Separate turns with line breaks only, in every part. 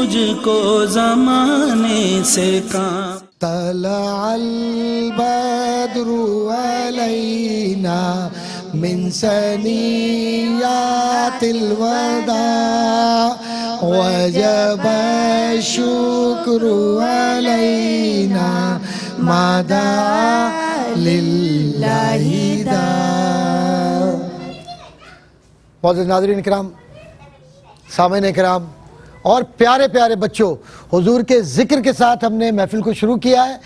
مجھ کو زمانے سے کام.
طلع البدر علينا من ثنيات الوداع وجب الشكر علينا ما دعا لله داع. معزز ناظرین کرام، سامعین کرام اور پیارے پیارے بچوں، حضور کے ذکر کے ساتھ ہم نے محفل کو شروع کیا ہے.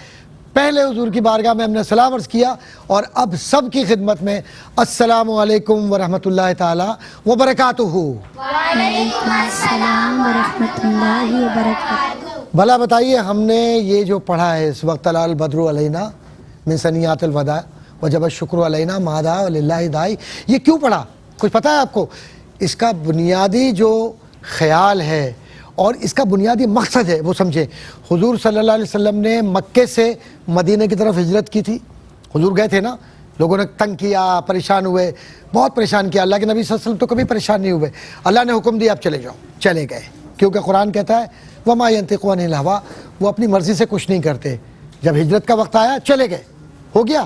پہلے حضور کی بارگاہ میں ہم نے سلام عرض کیا اور اب سب کی خدمت میں السلام علیکم ورحمۃ اللہ تعالی وبرکاتہ.
وعلیکم السلام ورحمۃ اللہ وبرکاتہ.
بھلا بتائیے، ہم نے یہ جو پڑھا ہے اس وقت طلع البدر علینا من ثنیات الوداع وجب الشکر علینا ما دعا للہ داعی، یہ کیوں پڑھا؟ کچھ پتہ ہے آپ کو؟ اس کا بنیادی جو خیال ہے اور اس کا بنیادی مقصد ہے وہ سمجھیں. حضور صلی اللہ علیہ وسلم نے مکے سے مدینہ کی طرف ہجرت کی تھی. حضور گئے تھے نا، لوگوں نے تنگ کیا، پریشان ہوئے، بہت پریشان کیا. اللہ کے نبی صلی اللہ علیہ وسلم تو کبھی پریشان نہیں ہوئے. اللہ نے حکم دیا اب چلے جاؤ، چلے گئے. کیونکہ قرآن کہتا ہے وما ينطق عن الهوى، وہ اپنی مرضی سے کچھ نہیں کرتے. جب ہجرت کا وقت آیا چلے گئے، ہو گیا.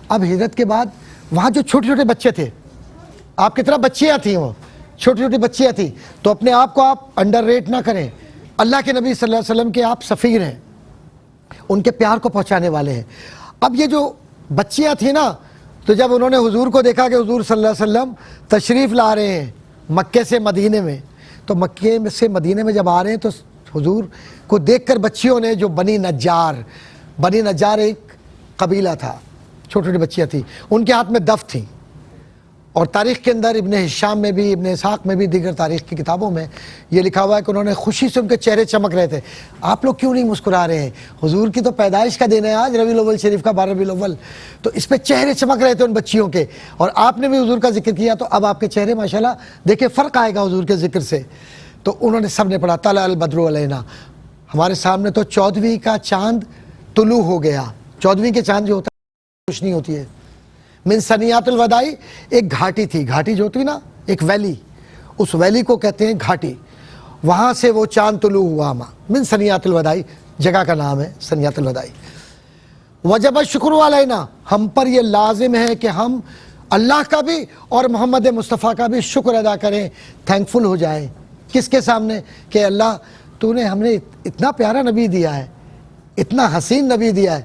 اب ہجرت کے بعد وہاں جو چھوٹے چھوٹے بچے تھے، آپ کی طرح بچیاں تھیں، وہ چھوٹی چھوٹی بچیاں تھیں، تو اپنے آپ کو آپ انڈر ریٹ نہ کریں. اللہ کے نبی صلی اللہ علیہ وسلم کے آپ سفیر ہیں، ان کے پیار کو پہنچانے والے ہیں. اب یہ جو بچیاں تھیں نا، تو جب انہوں نے حضور کو دیکھا کہ حضور صلی اللہ علیہ وسلم تشریف لا رہے ہیں مکے سے مدینے میں، تو مکے سے مدینے میں جب آ رہے ہیں تو حضور کو دیکھ کر بچیوں نے، جو بنی نجار ایک قبیلہ تھا، چھوٹی چھوٹی بچیاں تھیں، ان کے ہاتھ میں دف تھیں. اور تاریخ کے اندر ابن ہشام میں بھی، ابن اسحاق میں بھی، دیگر تاریخ کی کتابوں میں یہ لکھا ہوا ہے کہ انہوں نے خوشی سے، ان کے چہرے چمک رہے تھے. آپ لوگ کیوں نہیں مسکرا رہے ہیں؟ حضور کی تو پیدائش کا دن ہے آج، ربیع الاول شریف کا 12 ربیع الاول، تو اس پہ چہرے چمک رہے تھے ان بچیوں کے. اور آپ نے بھی حضور کا ذکر کیا تو اب آپ کے چہرے ماشاءاللہ دیکھیں فرق آئے گا حضور کے ذکر سے. تو انہوں نے سب نے پڑھا طلع البدر علینا. ہمارے سامنے تو 14ویں کا چاند طلوع ہو گیا. 14ویں کے چاند جو ہوتا ہے روشنی ہوتی ہے. من ثنیات الوداع ایک گھاٹی تھی، گھاٹی جو ہوتی نا ایک ویلی، اس ویلی کو کہتے ہیں گھاٹی. وہاں سے وہ چاند طلوع ہوا. من ثنیات الوداع جگہ کا نام ہے ثنیات الوداع. وجب الشکر علینا، ہم پر یہ لازم ہے کہ ہم اللہ کا بھی اور محمد مصطفیٰ کا بھی شکر ادا کریں، تھینکفل ہو جائیں. کس کے سامنے؟ کہ اللہ تو نے ہم نے اتنا پیارا نبی دیا ہے، اتنا حسین نبی دیا ہے.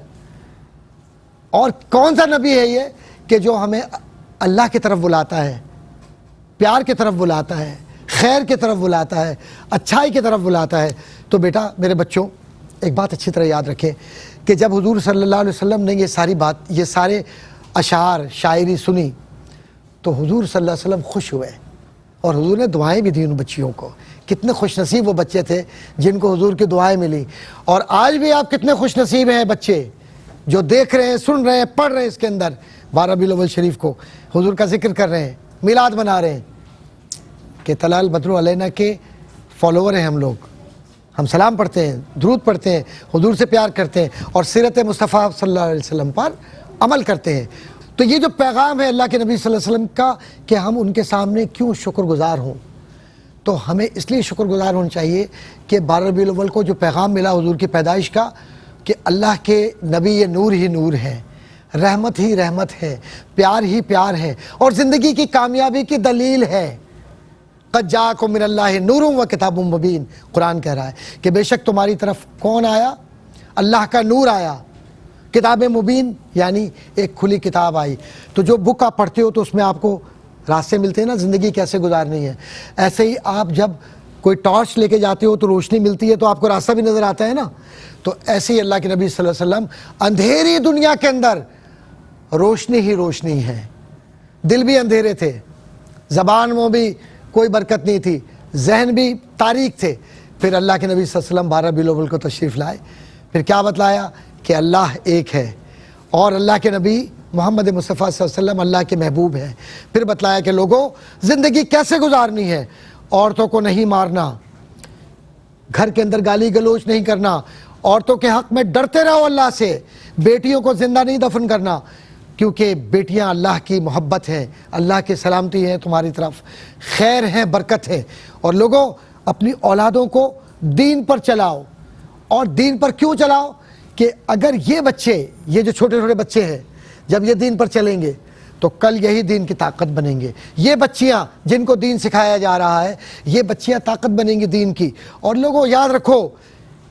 اور کون سا نبی ہے یہ کہ جو ہمیں اللہ کی طرف بلاتا ہے، پیار کی طرف بلاتا ہے، خیر کی طرف بلاتا ہے، اچھائی کی طرف بلاتا ہے. تو بیٹا میرے بچوں، ایک بات اچھی طرح یاد رکھیں کہ جب حضور صلی اللہ علیہ وسلم نے یہ سارے اشعار شاعری سنی تو حضور صلی اللہ علیہ وسلم خوش ہوئے اور حضور نے دعائیں بھی دی ان بچیوں کو. کتنے خوش نصیب وہ بچے تھے جن کو حضور کی دعائیں ملی. اور آج بھی آپ کتنے خوش نصیب ہیں بچے جو دیکھ رہے ہیں، سن رہے ہیں، پڑھ رہے ہیں اس کے اندر 12 ربیع الاول شریف کو، حضور کا ذکر کر رہے ہیں، میلاد منا رہے ہیں. کہ طلع البدر علینا کے فالوور ہیں ہم لوگ. ہم سلام پڑھتے ہیں، درود پڑھتے ہیں، حضور سے پیار کرتے ہیں اور سیرت مصطفیٰ صلی اللہ علیہ وسلم پر عمل کرتے ہیں. تو یہ جو پیغام ہے اللہ کے نبی صلی اللہ علیہ وسلم کا کہ ہم ان کے سامنے کیوں شکر گزار ہوں، تو ہمیں اس لیے شکر گزار ہونا چاہیے کہ 12 ربیع الاول کو جو پیغام ملا حضور کی پیدائش کا کہ اللہ کے نبی یہ نور ہی نور ہے، رحمت ہی رحمت ہے، پیار ہی پیار ہے اور زندگی کی کامیابی کی دلیل ہے. قد جاءکم من اللہ نور و کتاب مبین، قرآن کہہ رہا ہے کہ بے شک تمہاری طرف کون آیا؟ اللہ کا نور آیا، کتاب مبین یعنی ایک کھلی کتاب آئی. تو جو بک آپ پڑھتے ہو تو اس میں آپ کو راستے ملتے ہیں نا زندگی کیسے گزارنی ہے. ایسے ہی آپ جب کوئی ٹارچ لے کے جاتے ہو تو روشنی ملتی ہے تو آپ کو راستہ بھی نظر آتا ہے نا. تو ایسے ہی اللہ کے نبی صلی اللہ علیہ وسلم اندھیری دنیا کے اندر روشنی ہی روشنی ہے. دل بھی اندھیرے تھے، زبان میں بھی کوئی برکت نہیں تھی، ذہن بھی تاریک تھے. پھر اللہ کے نبی صلی اللہ علیہ وسلم 12 ربیع الاول کو تشریف لائے. پھر کیا بتلایا کہ اللہ ایک ہے اور اللہ کے نبی محمد مصطفیٰ صلی اللہ علیہ وسلم اللہ کے محبوب ہیں. پھر بتلایا کہ لوگوں زندگی کیسے گزارنی ہے، عورتوں کو نہیں مارنا، گھر کے اندر گالی گلوچ نہیں کرنا، عورتوں کے حق میں ڈرتے رہو اللہ سے، بیٹیوں کو زندہ نہیں دفن کرنا کیونکہ بیٹیاں اللہ کی محبت ہیں، اللہ کی سلامتی ہے تمہاری طرف، خیر ہے، برکت ہے. اور لوگوں اپنی اولادوں کو دین پر چلاؤ. اور دین پر کیوں چلاؤ؟ کہ اگر یہ بچے، یہ جو چھوٹے چھوٹے بچے ہیں، جب یہ دین پر چلیں گے تو کل یہی دین کی طاقت بنیں گے. یہ بچیاں جن کو دین سکھایا جا رہا ہے، یہ بچیاں طاقت بنیں گی دین کی. اور لوگوں یاد رکھو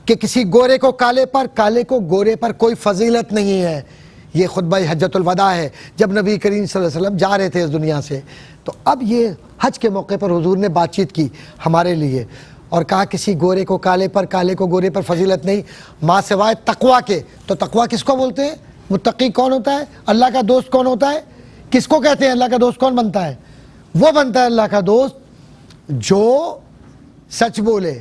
کہ کسی گورے کو کالے پر، کالے کو گورے پر کوئی فضیلت نہیں ہے. یہ خطبہ حجۃ الوداع ہے جب نبی کریم صلی اللہ علیہ وسلم جا رہے تھے اس دنیا سے. تو اب یہ حج کے موقع پر حضور نے بات چیت کی ہمارے لیے اور کہا کسی گورے کو کالے پر، کالے کو گورے پر فضیلت نہیں ماں سوائے تقویٰ کے. تو تقویٰ کس کو بولتے ہیں؟ متقی کون ہوتا ہے؟ اللہ کا دوست کون ہوتا ہے؟ کس کو کہتے ہیں اللہ کا دوست کون بنتا ہے؟ وہ بنتا ہے اللہ کا دوست جو سچ بولے،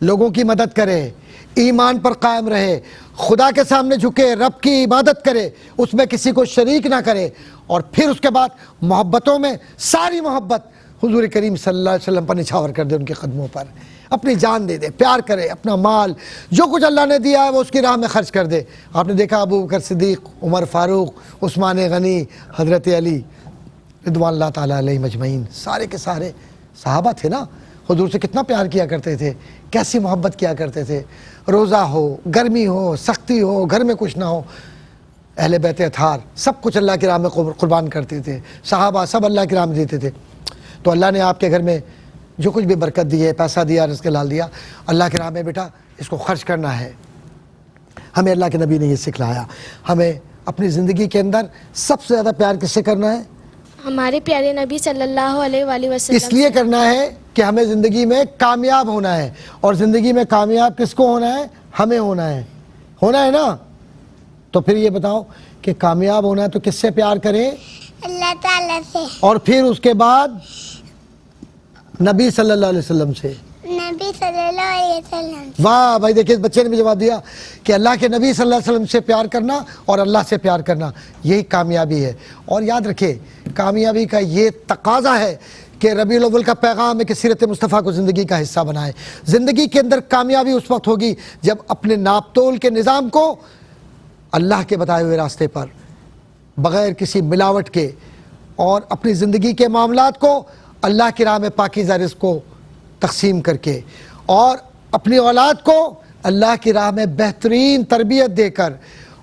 لوگوں کی مدد کرے، ایمان پر قائم رہے، خدا کے سامنے جھکے، رب کی عبادت کرے، اس میں کسی کو شریک نہ کرے. اور پھر اس کے بعد محبتوں میں ساری محبت حضور کریم صلی اللہ علیہ وسلم پر نچھاور کر دے، ان کے قدموں پر اپنی جان دے دے، پیار کرے، اپنا مال جو کچھ اللہ نے دیا ہے وہ اس کی راہ میں خرچ کر دے. آپ نے دیکھا ابو بکر صدیق، عمر فاروق، عثمان غنی، حضرت علی رضوان اللہ تعالیٰ علیہ مجمعین، سارے کے سارے صحابہ تھے نا، حضور سے کتنا پیار کیا کرتے تھے، کیسی محبت کیا کرتے تھے. روزہ ہو، گرمی ہو، سختی ہو، گھر میں کچھ نہ ہو، اہل بیت اطہار سب کچھ اللہ کی راہ میں قربان کرتے تھے. صحابہ سب اللہ کی راہ میں دیتے تھے. تو اللہ نے آپ کے گھر میں جو کچھ بھی برکت دی ہے، پیسہ دیا، رزق حلال دیا، اللہ کی راہ میں بیٹا اس کو خرچ کرنا ہے. ہمیں اللہ کے نبی نے یہ سکھلایا. ہمیں اپنی زندگی کے اندر سب سے زیادہ پیار کس سے کرنا ہے؟
ہمارے پیارے نبی صلی اللہ علیہ وآلہ وسلم.
اس لیے کرنا ہے کہ ہمیں زندگی میں کامیاب ہونا ہے. اور زندگی میں کامیاب کس کو ہونا ہے؟ ہمیں ہونا ہے. ہونا ہے نا؟ تو پھر یہ بتاؤ کہ کامیاب ہونا ہے تو کس سے پیار کریں؟
اللہ تعالیٰ سے،
اور پھر اس کے بعد نبی صلی اللہ علیہ وسلم سے.
نبی صلی اللہ علیہ وسلم.
واہ بھائی، دیکھیں اس بچے نے بھی جواب دیا کہ اللہ کے نبی صلی اللہ علیہ وسلم سے پیار کرنا اور اللہ سے پیار کرنا، یہی کامیابی ہے. اور یاد رکھے کامیابی کا یہ تقاضا ہے کہ ربیع الاول کا پیغام ہے کہ سیرت مصطفیٰ کو زندگی کا حصہ بنائیں. زندگی کے اندر کامیابی اس وقت ہوگی جب اپنے ناپ تول کے نظام کو اللہ کے بتائے ہوئے راستے پر، بغیر کسی ملاوٹ کے، اور اپنی زندگی کے معاملات کو اللہ کی راہ میں پاکیزہ رزق کو تقسیم کر کے، اور اپنی اولاد کو اللہ کی راہ میں بہترین تربیت دے کر،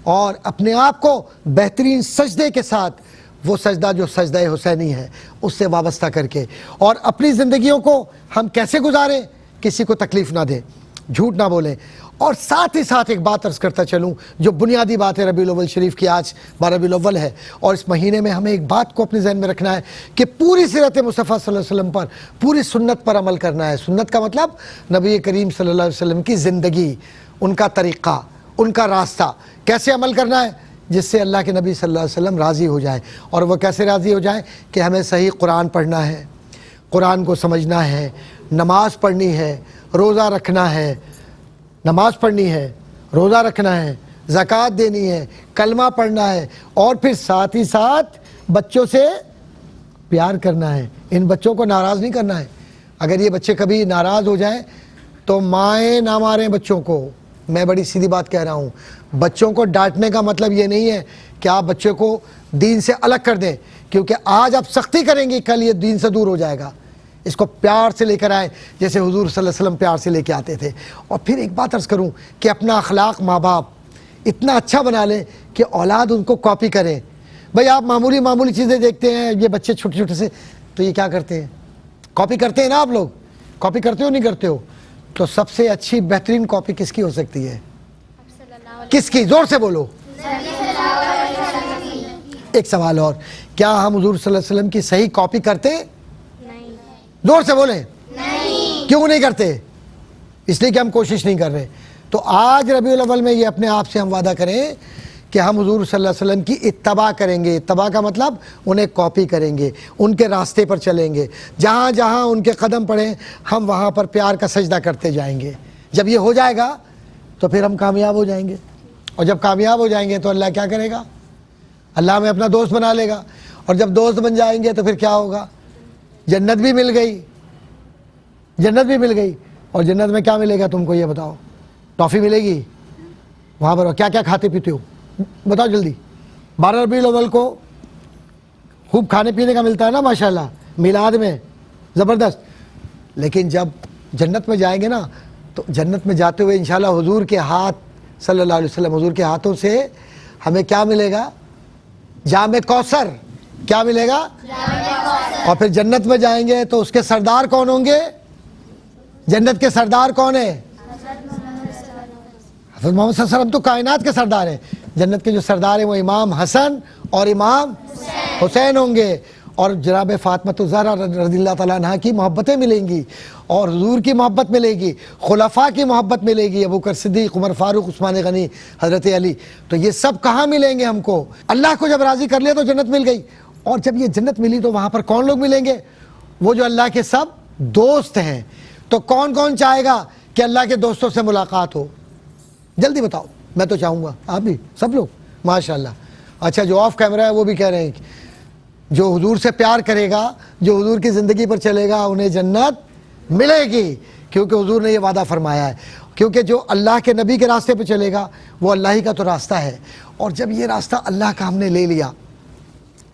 اور اپنے آپ کو بہترین سجدے کے ساتھ، وہ سجدہ جو سجدہ حسینی ہے اس سے وابستہ کر کے، اور اپنی زندگیوں کو ہم کیسے گزاریں؟ کسی کو تکلیف نہ دیں، جھوٹ نہ بولیں. اور ساتھ ہی ساتھ ایک بات عرض کرتا چلوں جو بنیادی بات ہے ربیع الاول شریف کی. آج 12 ربیع الاول ہے اور اس مہینے میں ہمیں ایک بات کو اپنے ذہن میں رکھنا ہے کہ پوری سیرت مصطفیٰ صلی اللہ علیہ وسلم پر، پوری سنت پر عمل کرنا ہے. سنت کا مطلب نبی کریم صلی اللہ علیہ وسلم کی زندگی، ان کا طریقہ، ان کا راستہ، کیسے عمل کرنا ہے جس سے اللہ کے نبی صلی اللہ علیہ وسلم راضی ہو جائے. اور وہ کیسے راضی ہو جائیں؟ کہ ہمیں صحیح قرآن پڑھنا ہے، قرآن کو سمجھنا ہے، نماز پڑھنی ہے، روزہ رکھنا ہے، نماز پڑھنی ہے، روزہ رکھنا ہے، زکوٰۃ دینی ہے، کلمہ پڑھنا ہے، اور پھر ساتھ ہی ساتھ بچوں سے پیار کرنا ہے. ان بچوں کو ناراض نہیں کرنا ہے. اگر یہ بچے کبھی ناراض ہو جائیں تو مائیں نہ ماریں بچوں کو. میں بڑی سیدھی بات کہہ رہا ہوں. بچوں کو ڈانٹنے کا مطلب یہ نہیں ہے کہ آپ بچے کو دین سے الگ کر دیں، کیونکہ آج آپ سختی کریں گے کل یہ دین سے دور ہو جائے گا. اس کو پیار سے لے کر آئے جیسے حضور صلی اللہ علیہ وسلم پیار سے لے کے آتے تھے. اور پھر ایک بات عرض کروں کہ اپنا اخلاق ماں باپ اتنا اچھا بنا لیں کہ اولاد ان کو کاپی کریں. بھئی آپ معمولی چیزیں دیکھتے ہیں، یہ بچے چھوٹے چھوٹے سے، تو یہ کیا کرتے ہیں؟ کاپی کرتے ہیں نا. آپ لوگ کاپی کرتے ہو نہیں کرتے ہو؟ تو سب سے اچھی بہترین کاپی کس کی ہو سکتی ہے؟ کس کی؟ زور سے بولو. ایک سوال اور، کیا ہم حضور صلی اللہ علیہ وسلم کی صحیح کاپی کرتے؟ زور سے بولیں. کیوں نہیں کرتے؟ اس لیے کہ ہم کوشش نہیں کر رہے. تو آج ربیع الاول میں یہ اپنے آپ سے ہم وعدہ کریں کہ ہم حضور صلی اللہ علیہ وسلم کی اتباع کریں گے. اتباع کا مطلب انہیں کاپی کریں گے، ان کے راستے پر چلیں گے، جہاں جہاں ان کے قدم پڑیں ہم وہاں پر پیار کا سجدہ کرتے جائیں گے. جب یہ ہو جائے گا تو پھر ہم کامیاب ہو جائیں گے. اور جب کامیاب ہو جائیں گے تو اللہ کیا کرے گا؟ اللہ ہمیں اپنا دوست بنا لے گا. اور جب دوست بن جائیں گے تو پھر کیا ہوگا؟ جنت بھی مل گئی. جنت بھی مل گئی. اور جنت میں کیا ملے گا تم کو یہ بتاؤ؟ ٹافی ملے گی وہاں پر. کیا کیا کھاتے پیتے ہو بتاؤ جلدی. 12 ربیع الاول کو خوب کھانے پینے کا ملتا ہے نا ماشاءاللہ، میلاد میں زبردست. لیکن جب جنت میں جائیں گے نا تو جنت میں جاتے ہوئے انشاءاللہ حضور کے ہاتھ صلی اللہ علیہ وسلم حضور کے ہاتھوں سے ہمیں کیا ملے گا؟ جام کوثر. کیا ملے گا؟ اور پھر جنت میں جائیں گے تو اس کے سردار کون ہوں گے؟ جنت کے سردار کون ہیں؟ حضرت محمد صلی اللہ علیہ وسلم تو کائنات کے سردار ہیں. جنت کے جو سردار ہیں وہ امام حسن اور امام حسین ہوں گے. اور جناب فاطمہ الزہرا رضی اللہ تعالیٰ عنہ کی محبتیں ملیں گی, اور حضور کی محبت ملے گی, خلفاء کی محبت ملے گی, ابوبکر صدیق, عمر فاروق, عثمان غنی, حضرت علی. تو یہ سب کہاں ملیں گے ہم کو؟ اللہ کو جب راضی کر لیا تو جنت مل گئی. اور جب یہ جنت ملی تو وہاں پر کون لوگ ملیں گے؟ وہ جو اللہ کے سب دوست ہیں. تو کون کون چاہے گا کہ اللہ کے دوستوں سے ملاقات ہو؟ جلدی بتاؤ. میں تو چاہوں گا, آپ بھی, سب لوگ ماشاءاللہ. اچھا, جو آف کیمرہ ہے وہ بھی کہہ رہے ہیں کہ جو حضور سے پیار کرے گا, جو حضور کی زندگی پر چلے گا, انہیں جنت ملے گی, کیونکہ حضور نے یہ وعدہ فرمایا ہے. کیونکہ جو اللہ کے نبی کے راستے پہ چلے گا وہ اللہ ہی کا تو راستہ ہے. اور جب یہ راستہ اللہ کا ہم نے لے لیا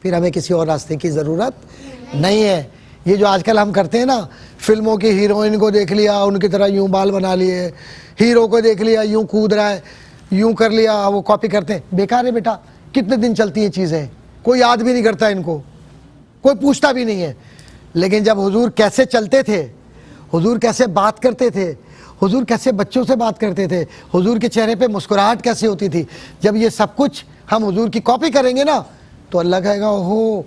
پھر ہمیں کسی اور راستے کی ضرورت نہیں ہے. یہ جو آج کل ہم کرتے ہیں نا, فلموں کی ہیروئن کو دیکھ لیا, ان کی طرح یوں بال بنا لیے, ہیرو کو دیکھ لیا یوں کود رہا ہے, یوں کر لیا, وہ کاپی کرتے ہیں. بیکار ہے بیٹا. کتنے دن چلتی ہیں چیزیں, کوئی یاد بھی نہیں کرتا ان کو, کوئی پوچھتا بھی نہیں ہے. لیکن جب حضور کیسے چلتے تھے, حضور کیسے بات کرتے تھے, حضور کیسے بچوں سے بات کرتے تھے, حضور کے چہرے پہ مسکراہٹ کیسے ہوتی تھی, جب یہ سب کچھ ہم حضور کی کاپی کریں گے نا تو اللہ کہے گا اوہو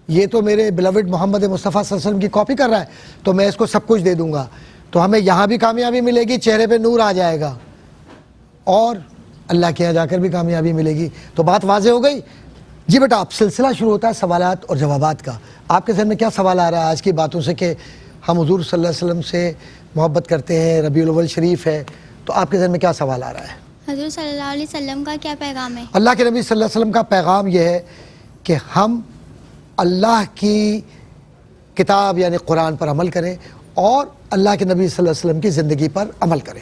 یہ تو میرے بلوڈ محمد مصطفیٰ صلی اللہ علیہ وسلم کی کاپی کر رہا ہے, تو میں اس کو سب کچھ دے دوں گا. تو ہمیں یہاں بھی کامیابی ملے گی, چہرے پہ نور آ جائے گا, اور اللہ کے یہاں جا کر بھی کامیابی ملے گی. تو بات واضح ہو گئی. جی بیٹا, اب سلسلہ شروع ہوتا ہے سوالات اور جوابات کا. آپ کے ذہن میں کیا سوال آ رہا ہے آج کی باتوں سے کہ ہم حضور صلی اللہ علیہ وسلم سے محبت کرتے ہیں, ربیع الاول شریف ہے, تو آپ کے ذہن میں کیا سوال آ رہا ہے؟
حضور صلی اللہ علیہ وسلم کا کیا پیغام ہے؟
اللہ کے نبی صلی اللہ علیہ وسلم کا پیغام یہ ہے کہ ہم اللہ کی کتاب یعنی قرآن پر عمل کریں اور اللہ کے نبی صلی اللہ علیہ وسلم کی زندگی پر عمل کریں.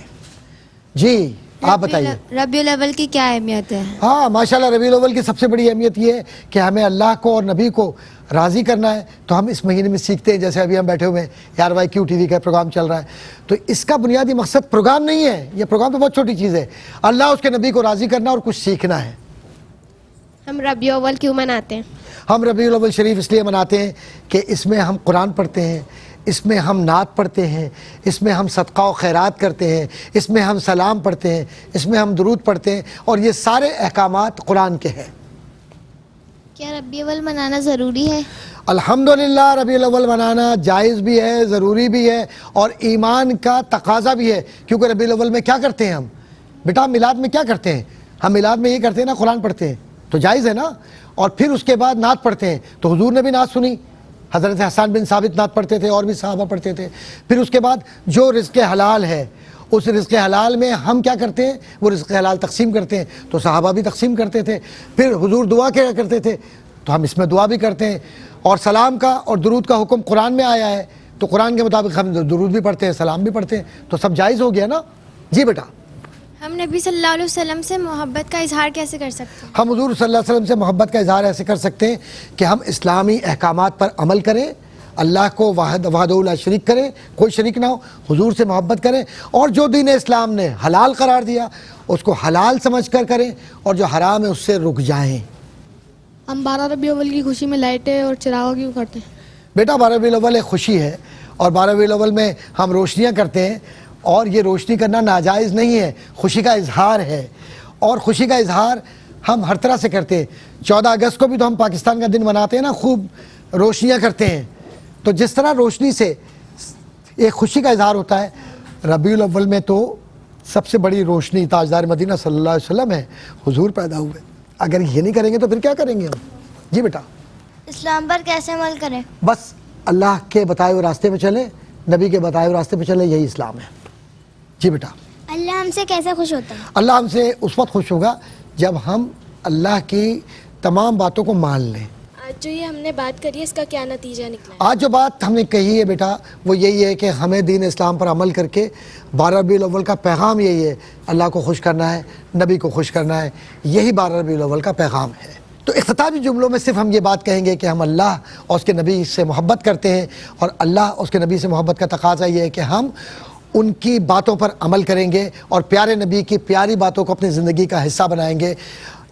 جی آپ بتائیے.
ربیع الاول کی کیا اہمیت ہے؟
ہاں ماشاءاللہ, ربیع الاول کی سب سے بڑی اہمیت یہ ہے کہ ہمیں اللہ کو اور نبی کو راضی کرنا ہے. تو ہم اس مہینے میں سیکھتے ہیں, جیسے ابھی ہم بیٹھے ہوئے ہیں, یار وائی کیو ٹی وی کا پروگرام چل رہا ہے. تو اس کا بنیادی مقصد پروگرام نہیں ہے, یہ پروگرام تو بہت چھوٹی چیز ہے. اللہ اس کے نبی کو راضی کرنا اور کچھ سیکھنا ہے.
ہم ربیع اول کیوں مناتے ہیں؟
ہم ربیع الاول شریف اس لیے مناتے ہیں کہ اس میں ہم قرآن پڑھتے ہیں, اس میں ہم نعت پڑھتے ہیں, اس میں ہم صدقہ و خیرات کرتے ہیں, اس میں ہم سلام پڑھتے ہیں, اس میں ہم درود پڑھتے ہیں, اور یہ سارے احکامات قرآن کے ہیں.
کیا ربیع الاول منانا ضروری ہے؟
الحمدللہ ربیع الاول منانا جائز بھی ہے, ضروری بھی ہے, اور ایمان کا تقاضا بھی ہے. کیونکہ ربیع الاول میں کیا کرتے ہیں ہم بیٹا؟ میلاد میں کیا کرتے ہیں ہم؟ میلاد میں یہ کرتے ہیں نا, قرآن پڑھتے ہیں, تو جائز ہے نا. اور پھر اس کے بعد نعت پڑھتے ہیں, تو حضور نے بھی نعت سنی, حضرت حسان بن ثابت نعت پڑھتے تھے, اور بھی صحابہ پڑھتے تھے. پھر اس کے بعد جو رزق حلال ہے اس رزق حلال میں ہم کیا کرتے ہیں؟ وہ رزق حلال تقسیم کرتے ہیں. تو صحابہ بھی تقسیم کرتے تھے. پھر حضور دعا کیا کرتے تھے, تو ہم اس میں دعا بھی کرتے ہیں. اور سلام کا اور درود کا حکم قرآن میں آیا ہے, تو قرآن کے مطابق ہم درود بھی پڑھتے ہیں, سلام بھی پڑھتے ہیں, تو سب جائز ہو گیا نا. جی بیٹا.
ہم نبی صلی اللہ علیہ وسلم سے محبت کا اظہار کیسے کر سکتے ہیں؟
ہم حضور صلی اللہ علیہ وسلم سے محبت کا اظہار ایسے کر سکتے ہیں کہ ہم اسلامی احکامات پر عمل کریں, اللہ کو وحدہ لا شریک کریں, کوئی شریک نہ ہو, حضور سے محبت کریں, اور جو دین اسلام نے حلال قرار دیا اس کو حلال سمجھ کر کریں, اور جو حرام ہے اس سے رک جائیں.
ہم 12 ربیع الاول کی خوشی میں لائٹیں اور چراغوں کیوں کرتے ہیں؟
بیٹا 12 ربیع الاول ایک خوشی ہے, اور 12 ربیع الاول میں ہم روشنیاں کرتے ہیں, اور یہ روشنی کرنا ناجائز نہیں ہے, خوشی کا اظہار ہے. اور خوشی کا اظہار ہم ہر طرح سے کرتے ہیں. 14 اگست کو بھی تو ہم پاکستان کا دن مناتے ہیں نا, خوب روشنیاں کرتے ہیں. تو جس طرح روشنی سے ایک خوشی کا اظہار ہوتا ہے, ربیع الاول میں تو سب سے بڑی روشنی تاجدار مدینہ صلی اللہ علیہ وسلم ہے, حضور پیدا ہوئے. اگر یہ نہیں کریں گے تو پھر کیا کریں گے ہم؟ جی بیٹا.
اسلام پر کیسے عمل کریں؟
بس اللہ کے بتائے ہوئے راستے پہ چلیں, نبی کے بتائے ہوئے راستے پہ چلیں, یہی اسلام ہے. جی بیٹا.
اللہ ہم سے کیسے خوش ہوتا ہے؟
اللہ ہم سے اس وقت خوش ہوگا جب ہم اللہ کی تمام باتوں کو مان لیں.
آج جو یہ ہم نے بات کری ہے اس کا کیا نتیجہ نکلا ہے؟
آج جو بات ہم نے کہی ہے بیٹا وہ یہی ہے کہ ہمیں دین اسلام پر عمل کر کے 12 ربیع الاول کا پیغام یہی ہے, اللہ کو خوش کرنا ہے, نبی کو خوش کرنا ہے, یہی 12 ربیع الاول کا پیغام ہے. تو اختتامی جملوں میں صرف ہم یہ بات کہیں گے کہ ہم اللہ اور اس کے نبی سے محبت کرتے ہیں, اور اللہ اور اس کے نبی سے محبت کا تقاضا یہ ہے کہ ہم ان کی باتوں پر عمل کریں گے اور پیارے نبی کی پیاری باتوں کو اپنی زندگی کا حصہ بنائیں گے.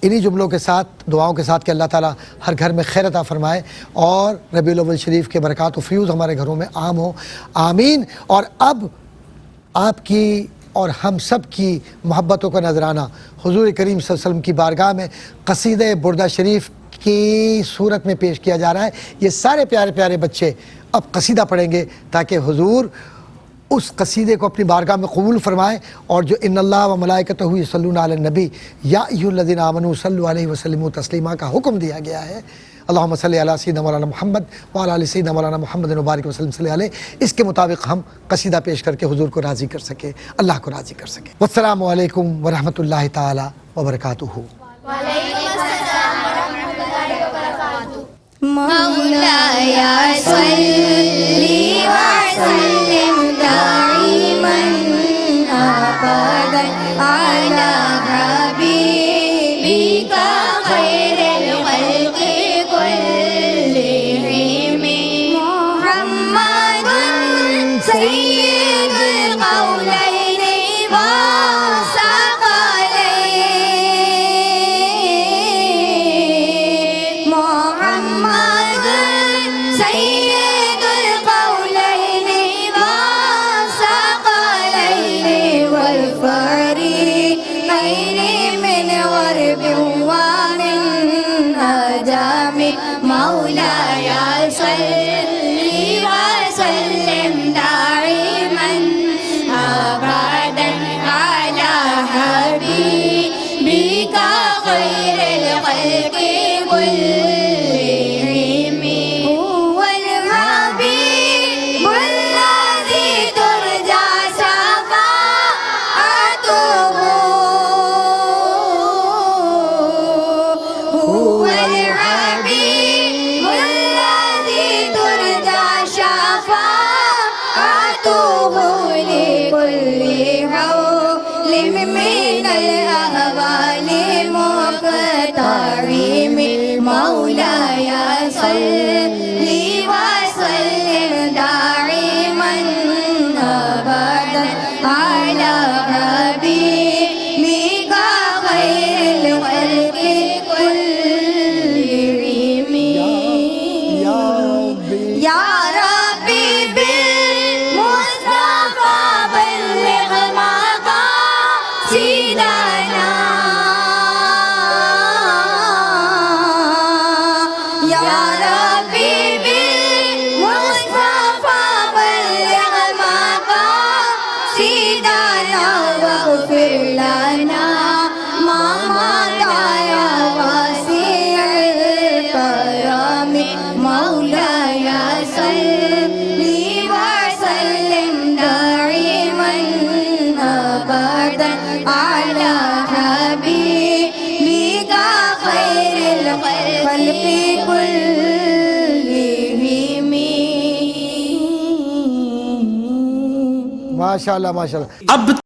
انہی جملوں کے ساتھ دعاؤں کے ساتھ کہ اللہ تعالیٰ ہر گھر میں خیر عطا فرمائے اور ربیع الاول شریف کے برکات و فیوز ہمارے گھروں میں عام ہو, آمین. اور اب آپ کی اور ہم سب کی محبتوں کا نذرانہ حضور کریم صلی اللہ علیہ وسلم کی بارگاہ میں قصیدہ بردہ شریف کی صورت میں پیش کیا جا رہا ہے. یہ سارے پیارے پیارے بچے اب قصیدہ پڑھیں گے تاکہ حضور اس قصیدے کو اپنی بارگاہ میں قبول فرمائیں. اور جو ان اللہ و ملائکتہ یصلون علی النبی یا ایھا الذین آمنوا صلوا علیہ وسلم تسلیما کا حکم دیا گیا ہے. اللہم صلی علی سیدنا مولانا محمد وعلی آل سیدنا مولانا محمد وبارک وسلم صلی علیہ. اس کے مطابق ہم قصیدہ پیش کر کے حضور کو راضی کر سکیں, اللہ کو راضی کر سکیں. والسلام علیکم ورحمۃ اللہ تعالی وبرکاتہ.
مولاي صلي وسلم دائما أبدا على حبيبك خير الخلق كلهم محمد سيد القولين والثقلين محمد سيد القولين والثقلين والفريقين من غرب ومن أدم مولاي صلي وسلم دائما أبدا على حبيبك خير الخلق كلهم هو الحبيب الذي ترجى شفاعته هو الحبيب الذي ترجى شفاعته لكل حول من الأهوال مقترم مولاي صلي وسلم دائما أبدا على حبيبك خير الخلق كلهم يا ربي بالمصطفى بلغ مقاصدنا يا ربي بالمصطفى بلغ مقاصدنا واغفر لنا ما مضى يا واسع الكرم مولاي صلي وسلم دائما أبدا على حبيبك خير الخلق كلهم.
ماشاء اللہ ماشاء اللہ.
اب